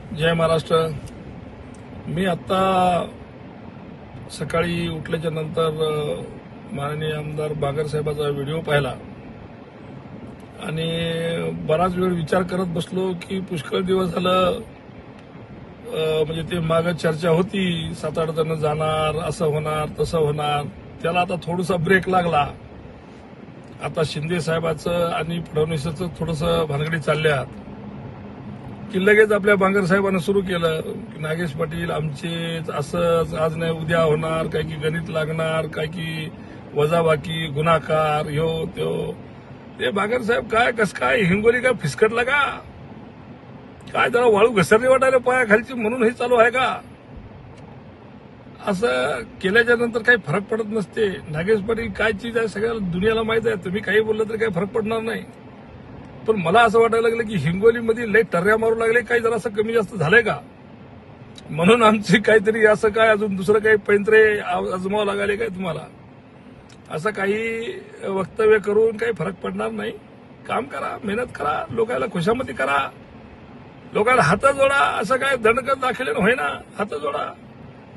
जय महाराष्ट्र। मी आता सकाळी उठल्याच्या नंतर माननीय आमदार बागर साहेबांचा व्हिडिओ पाहिला आणि बराच वेळ विचार करत बसलो की पुष्कळ दिवस झालं म्हणजे ते मागे चर्चा होती 7-8 जण जाणार, असं होणार तसं होणार, त्याला आता थोडासा ब्रेक लागला। आता शिंदे साहेबांचं आणि फडणवीसांचं थोडंसं भानगडी चालल्यात की लगेच आपल्या बांगर साहेबांना सुरू केलं की नागेश पाटील आमचे असंच आज नाही उद्या होणार, काय की गणित लागणार, काय की वजाबाकी गुन्हाकार ह्यो त्यो। ते बांगर साहेब काय कस काय हिंगोली काय फिसकटला का काय, जरा वाळू घसरली वाटायला पायाखालची म्हणून हे चालू आहे का? असं केल्याच्या नंतर काही फरक पडत नसते। नागेश पाटील काय चीज आहे सगळ्या दुनियाला माहित आहे, तुम्ही काही बोललं तरी काही फरक पडणार नाही। पण मला असं वाटायला लागलं की हिंगोलीमध्ये लय टर्या मारू लागले, काही जरा असं कमी जास्त झालंय का, म्हणून आमची काहीतरी असं काय अजून दुसरं काही पैंतरे आजमावं लागले काय तुम्हाला? असं काही वक्तव्य करून काही फरक पडणार नाही। काम करा, मेहनत करा, लोकांना खुशामती करा, लोकांना हात जोडा। असं काय दंडकत दाखवल्यानं होईना, हात जोडा,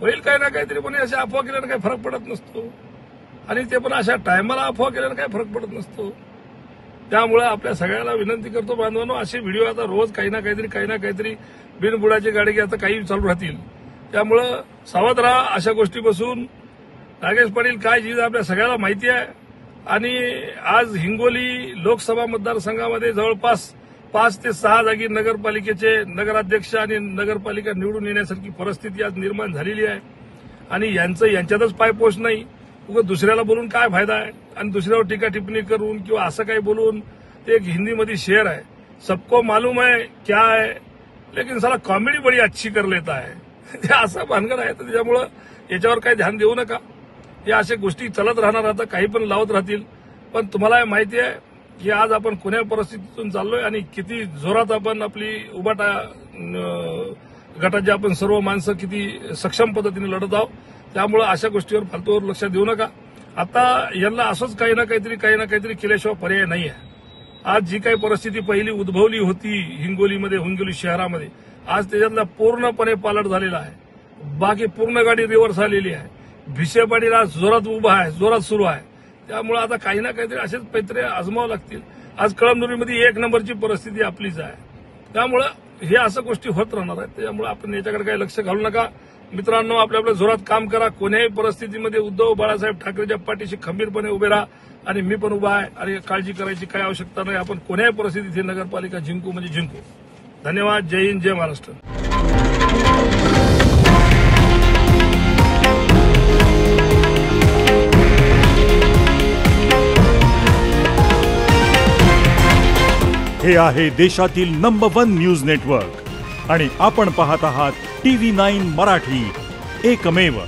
होईल काही ना काहीतरी। पण अशा अफवा केल्यानं काही फरक पडत नसतो आणि ते पण अशा टायमाला अफवा केल्यानं काही फरक पडत नसतो। त्यामुळे आपल्या सगळ्याला विनंती करतो बांधवांनो, असे व्हिडिओ आता रोज काही ना काहीतरी बिनबुडाची गाडी आता काही चालू राहतील। त्यामुळे सावध राहा अशा गोष्टीपासून। नागेश पाटील काय चीज आपल्या सगळ्याला माहिती आहे आणि आज हिंगोली लोकसभा मतदारसंघामध्ये जवळपास 5 ते 6 जागी नगरपालिकेचे नगराध्यक्ष आणि नगरपालिका निवडून येण्यासारखी परिस्थिती आज निर्माण झालेली आहे आणि यांच्यातच पायपोष नाही। उगाच दुसऱ्याला बोलून काय फायदा आहे आणि दुसऱ्यावर टीका टिप्पणी करून किंवा असं काही बोलून। ते एक हिंदीमध्ये शेर आहे, सबको मालूम है क्या है लेकिन साला कॉमेडी बड़ी अच्छी कर लेता है। ते असं भानगड आहे, तर त्याच्यामुळं याच्यावर काही ध्यान देऊ नका। या अशा गोष्टी चालत राहणार, आता काही पण लावत राहतील। पण तुम्हाला माहिती आहे की आज आपण कोण्या परिस्थितीतून चाललोय आणि किती जोरात आपण आपली उबाटा गटाचे आपण सर्व माणसं किती सक्षम पद्धतीने लढत आहोत। त्यामुळे अशा गोष्टीवर फालतूवर लक्ष देऊ नका। आता यांना असंच काही ना काहीतरी केल्याशिवाय पर्याय नाही आहे। आज जी काही परिस्थिती पहिली उद्भवली होती हिंगोली शहरामध्ये, आज त्याच्यातला पूर्णपणे पालट झालेला आहे। बाकी पूर्ण गाडी रिव्हर्स आलेली आहे। भिसे पाटील आज जोरात उभा आहे, जोरात सुरू आहे। त्यामुळे आता काही ना काहीतरी असेच पैत्रे आजमावं लागतील। आज कळमनुरीमध्ये 1 नंबरची परिस्थिती आपलीच आहे। त्यामुळे हे असं गोष्टी होत राहणार आहेत। त्यामुळे आपण याच्याकडे काही लक्ष घालू नका मित्रांनो। आपल्या जोरात काम करा। कोणत्याही परिस्थितीमध्ये उद्धव बाळासाहेब ठाकरेच्या पाठीशी खंबीरपणे उभे राहा आणि मी पण उभा आहे आणि काळजी करायची काही आवश्यकता नाही। आपण कोणत्याही परिस्थितीत ही नगरपालिका जिंकू म्हणजे जिंकू। धन्यवाद। जय हिंद, जय महाराष्ट्र। हे आहे देशातील नंबर 1 न्यूज नेटवर्क आणि आपण पाहत आहात TV9 मराठी, एकमेव।